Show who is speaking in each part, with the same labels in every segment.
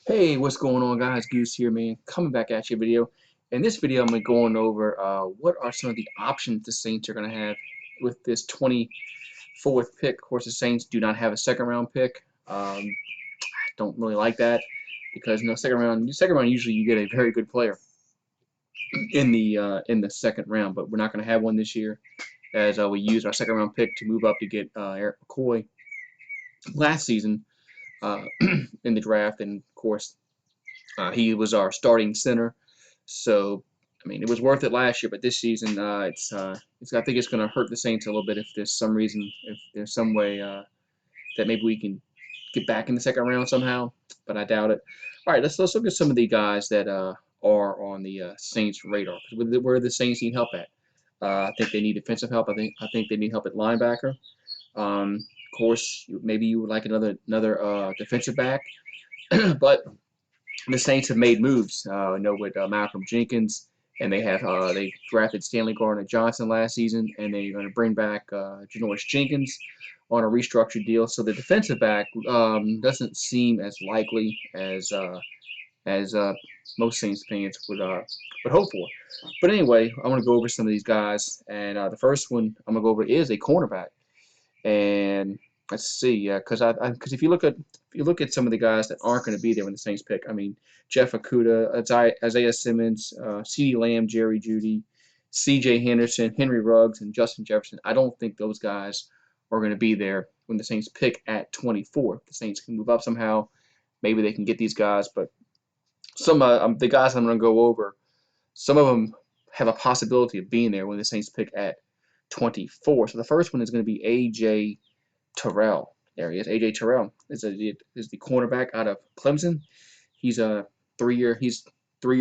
Speaker 1: Hey, what's going on, guys? Goose here, man. Coming back at you video. In this video, I'm going over what are some of the options the Saints are going to have with this 24th pick. Of course, the Saints do not have a second round pick. Don't really like that because second round usually you get a very good player in the second round, but we're not going to have one this year as we used our second round pick to move up to get Eric McCoy last season uh, in the draft, and of course. He was our starting center, so I mean it was worth it last year. But this season, it's I think it's going to hurt the Saints a little bit if there's some reason, if there's some way that maybe we can get back in the second round somehow. But I doubt it. All right, let's look at some of the guys that are on the Saints' radar. Where the Saints need help at? I think they need defensive help. I think they need help at linebacker. Of course, maybe you would like another defensive back, but the Saints have made moves. I know with Malcolm Jenkins, and they drafted Stanley Johnson last season, and they're going to bring back Janoris Jenkins on a restructured deal. So the defensive back doesn't seem as likely as most Saints fans would hope for. But anyway, I want to go over some of these guys, and the first one I'm going to go over is a cornerback. And let's see, because if you look at some of the guys that aren't going to be there when the Saints pick, I mean Jeff Okudah, Isaiah Simmons, CeeDee Lamb, Jerry Jeudy, C.J. Henderson, Henry Ruggs, and Justin Jefferson. I don't think those guys are going to be there when the Saints pick at 24. If the Saints can move up somehow, maybe they can get these guys. But some the guys I'm going to go over, some of them have a possibility of being there when the Saints pick at 24. So the first one is going to be A.J. Terrell. There he is. A.J. Terrell is the cornerback out of Clemson. He's a three-year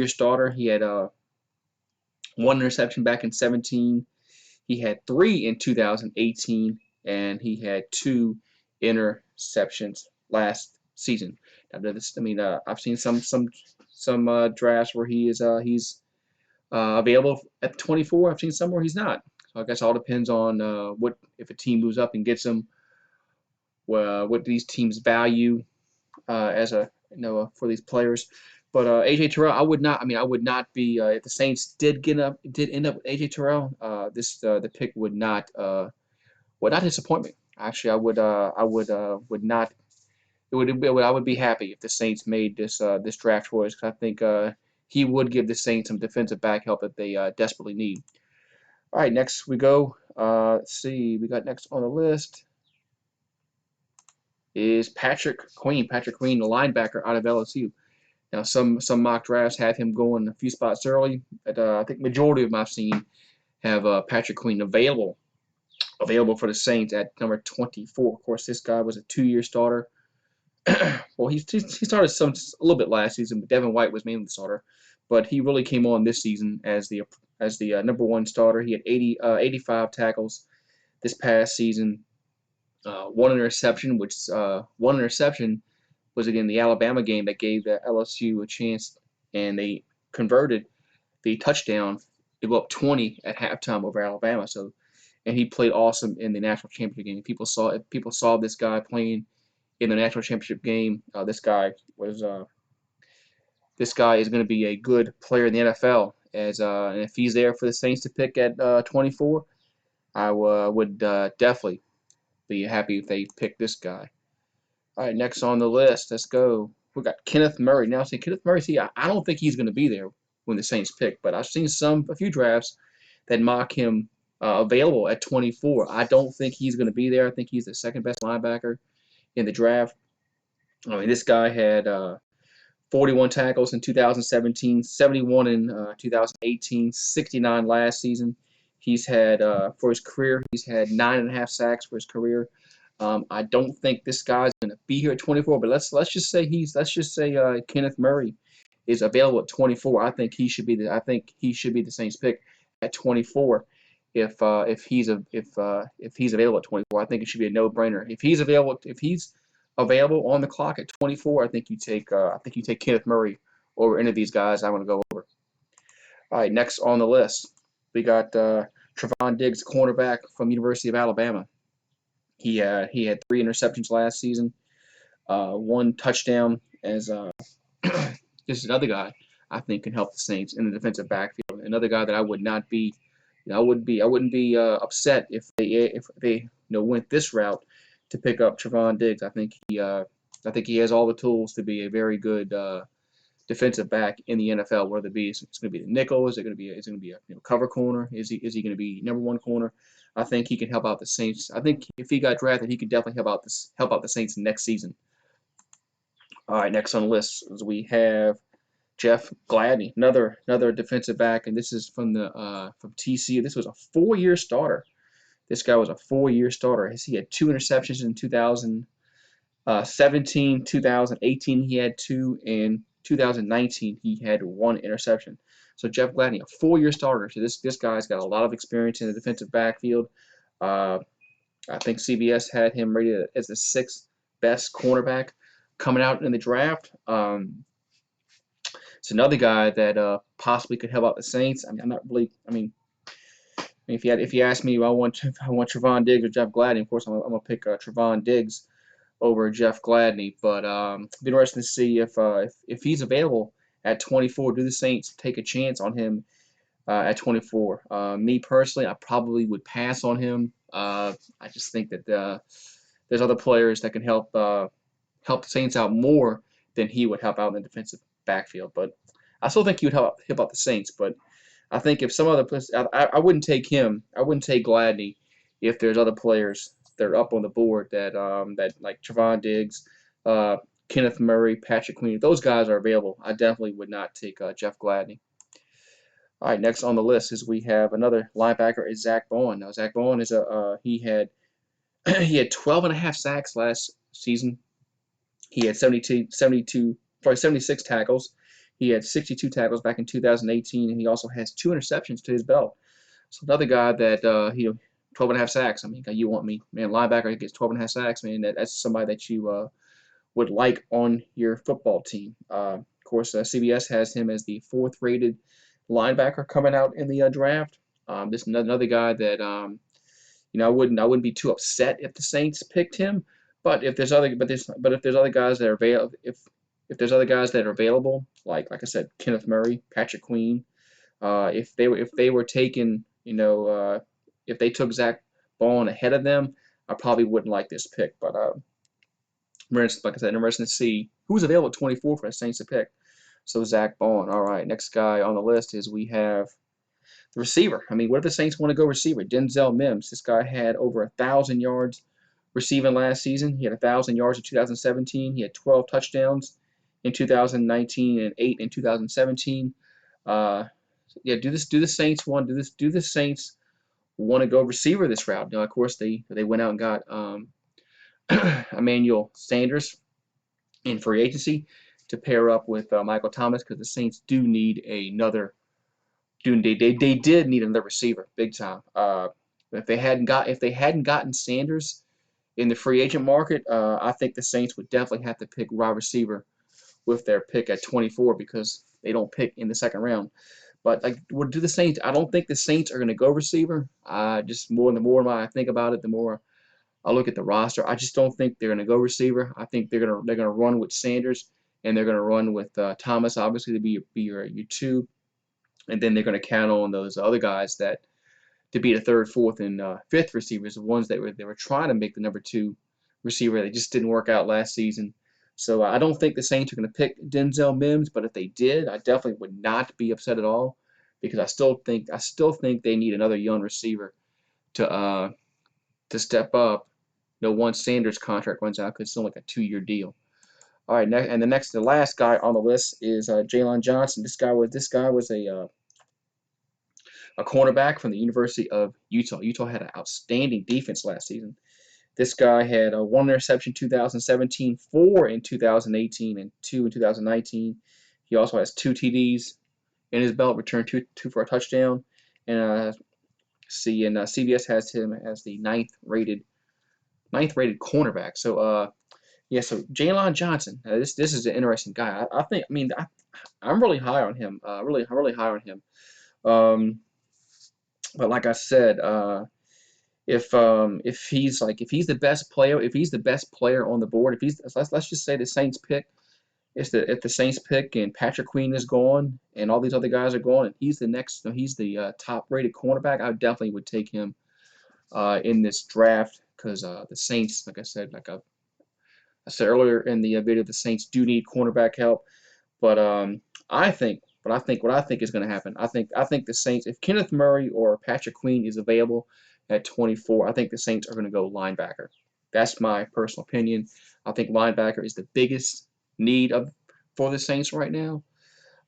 Speaker 1: starter. He had one interception back in 17. He had three in 2018, and he had two interceptions last season. I've seen some drafts where he's available at 24. I've seen some where he's not. So I guess it all depends on what if a team moves up and gets him. What these teams value as for these players. But AJ Terrell, I would not. I would not be if the Saints did end up with AJ Terrell. The pick would not disappoint me. Actually, would not. I would be happy if the Saints made this draft choice because I think he would give the Saints some defensive back help that they desperately need. All right, next we go. Let's see, we got next on the list is Patrick Queen. Patrick Queen, the linebacker out of LSU. Now, some mock drafts have him going a few spots early, but I think majority of them I've seen have Patrick Queen available for the Saints at number 24. Of course, this guy was a 2-year starter. Well, he started a little bit last season, but Devin White was mainly the starter. But he really came on this season as the number one starter. He had 85 tackles this past season. One interception was again the Alabama game that gave LSU a chance, and they converted the touchdown to go up 20 at halftime over Alabama. So, and he played awesome in the national championship game. If people saw this guy playing in the national championship game, this guy is going to be a good player in the NFL. And if he's there for the Saints to pick at 24, I would definitely be happy if they pick this guy. All right, next on the list, let's go. We got Kenneth Murray. Now, Kenneth Murray, I don't think he's going to be there when the Saints pick, but I've seen a few drafts that mock him available at 24. I don't think he's going to be there. I think he's the second best linebacker in the draft. I mean, this guy had 41 tackles in 2017, 71 in 2018, 69 last season. He's had for his career, he's had 9.5 sacks for his career. I don't think this guy's going to be here at 24, but let's just say Kenneth Murray is available at 24. I think he should be the Saints pick at 24. If he's available at 24, I think it should be a no-brainer. If he's available on the clock at 24, I think you take Kenneth Murray over any of these guys I'm going to go over. All right, next on the list, we got Tre Diggs, cornerback from University of Alabama. He had 3 interceptions last season, 1 touchdown as This is another guy I think can help the Saints in the defensive backfield. Another guy that I would not be, I wouldn't be upset if they went this route to pick up Trevon Diggs. I think he has all the tools to be a very good defensive back in the NFL. Whether it's going to be the nickel, is it going to be a cover corner? Is he going to be number one corner? I think he can help out the Saints. I think if he got drafted, he could definitely help out the Saints next season. All right, next on the list is we have Jeff Gladney, another defensive back, and this is from TCU. This was a 4-year starter. This guy was a 4-year starter. He had 2 interceptions in 2017, 2018 he had 2, and 2019 he had 1 interception. So Jeff Gladney, a 4-year starter. So this guy's got a lot of experience in the defensive backfield. I think CBS had him rated as the 6th best cornerback coming out in the draft. It's another guy that possibly could help out the Saints. I mean, I'm not really. I mean, if you ask me, I want Trevon Diggs or Jeff Gladney. Of course, I'm gonna pick Trevon Diggs over Jeff Gladney. But it'd be interesting to see if he's available at 24. Do the Saints take a chance on him at 24? Me personally, I probably would pass on him. I just think that there's other players that can help the Saints out more than he would help out in the defensive backfield. But I still think he would help out the Saints. But I think if some other place, I wouldn't take him. I wouldn't take Gladney if there's other players that are up on the board that like Trevon Diggs, Kenneth Murray, Patrick Queen. If those guys are available, I definitely would not take Jeff Gladney. All right, next on the list is we have another linebacker is Zach Bowen. Now Zach Bowen is he had he had 12.5 sacks last season. He had 76 tackles. He had 62 tackles back in 2018, and he also has 2 interceptions to his belt. So another guy that 12.5 sacks. I mean, you want me, man, linebacker who gets 12.5 sacks, man. That's somebody that you would like on your football team. Of course, CBS has him as the 4th rated linebacker coming out in the draft. This is another guy that I wouldn't be too upset if the Saints picked him. But if there's other guys that are available, if there's other guys that are available, like I said, Kenneth Murray, Patrick Queen, if they were taken, if they took Zach Bowen ahead of them, I probably wouldn't like this pick. But like I said, interesting to see who's available at 24 for the Saints to pick. So Zach Bowen. All right, next guy on the list is we have the receiver. I mean, what if the Saints want to go receiver? Denzel Mims. This guy had over 1,000 yards receiving last season. He had 1,000 yards in 2017. He had 12 touchdowns in 2019 and 8 in 2017. Do the Saints want to go receiver this route? Of course they went out and got Emmanuel Sanders in free agency to pair up with Michael Thomas, because the Saints do need another. They did need another receiver, big time. If they hadn't gotten Sanders in the free agent market, I think the Saints would definitely have to pick wide receiver with their pick at 24, because they don't pick in the second round. But what do the Saints? I don't think the Saints are going to go receiver. The more I think about it, the more I look at the roster. I just don't think they're going to go receiver. I think they're going to run with Sanders, and they're going to run with Thomas, obviously, to be your 2, and then they're going to count on those other guys to be the 3rd, 4th, and 5th receivers, the ones that they were trying to make the number 2 receiver. They just didn't work out last season. So I don't think the Saints are going to pick Denzel Mims, but if they did, I definitely would not be upset at all, because I still think they need another young receiver to step up. Once Sanders' contract runs out, because it's only like a 2-year deal. All right, the last guy on the list is Jaylen Johnson. This guy was a cornerback from the University of Utah. Utah had an outstanding defense last season. This guy had 1 interception in 2017, 4 in 2018, and 2 in 2019. He also has 2 TDs in his belt, returned two for a touchdown. And CBS has him as the 9th rated cornerback. So so Jaylen Johnson. This is an interesting guy. I'm really high on him. Really high on him. But like I said, if he's the best player on the board, let's just say the Saints pick if the Saints pick and Patrick Queen is gone and all these other guys are gone and he's the top rated cornerback, I definitely would take him in this draft because the Saints, I said earlier in the video, the Saints do need cornerback help. But what I think is going to happen. I think the Saints, if Kenneth Murray or Patrick Queen is available at 24, I think the Saints are going to go linebacker. That's my personal opinion. I think linebacker is the biggest need for the Saints right now.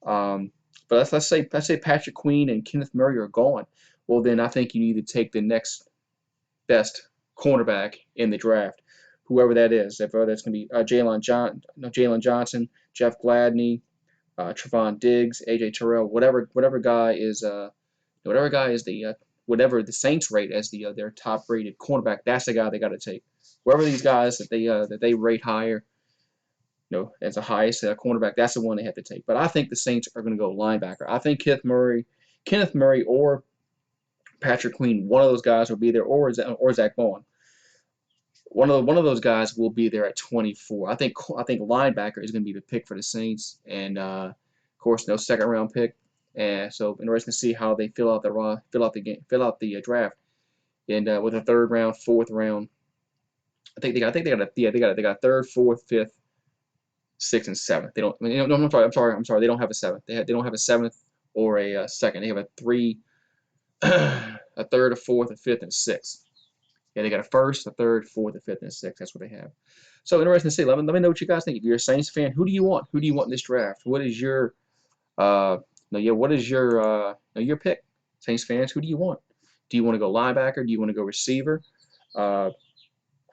Speaker 1: Um, but let's say Patrick Queen and Kenneth Murray are gone. Well, then I think you need to take the next best cornerback in the draft, whoever that is. If that's going to be Jaylen Johnson, Jeff Gladney, Trevon Diggs, AJ Terrell, whatever guy is the whatever the Saints rate as their top rated cornerback, that's the guy they got to take. Whoever these guys that they rate higher, as the highest cornerback, that's the one they have to take. But I think the Saints are going to go linebacker. I think Kenneth Murray, or Patrick Queen, one of those guys will be there, or Zach Bowen. One of those guys will be there at 24. I think linebacker is going to be the pick for the Saints, and of course, no second round pick. And so, interesting to see how they fill out the draft, and with a third round, fourth round. They got third, fourth, fifth, sixth, and seventh. They don't. I mean, no, I'm sorry. They don't have a seventh. They don't have a seventh or a second. They have a three, a third, a fourth, a fifth, and a sixth. Yeah, they got a first, a third, fourth, a fifth, and a sixth. That's what they have. So interesting to see. Let me know what you guys think. If you're a Saints fan, who do you want? Who do you want in this draft? What is your what is your pick? Saints fans, who do you want? Do you want to go linebacker? Do you want to go receiver? Uh,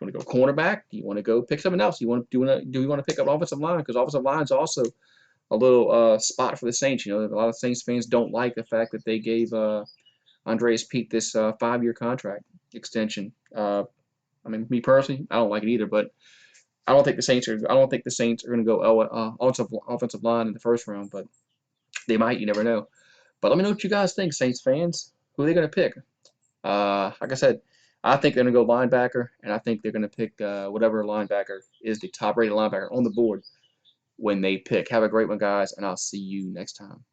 Speaker 1: want to go cornerback? Do you want to go pick something else? Do you want to pick up offensive line? Because offensive line is also a little spot for the Saints. A lot of Saints fans don't like the fact that they gave Andreas Peat this 5-year contract extension. I mean, me personally, I don't like it either. But I don't think the Saints are going to go offensive line in the first round. But they might. You never know. But let me know what you guys think, Saints fans. Who are they going to pick? Like I said, I think they're going to go linebacker, and I think they're going to pick whatever linebacker is the top-rated linebacker on the board when they pick. Have a great one, guys, and I'll see you next time.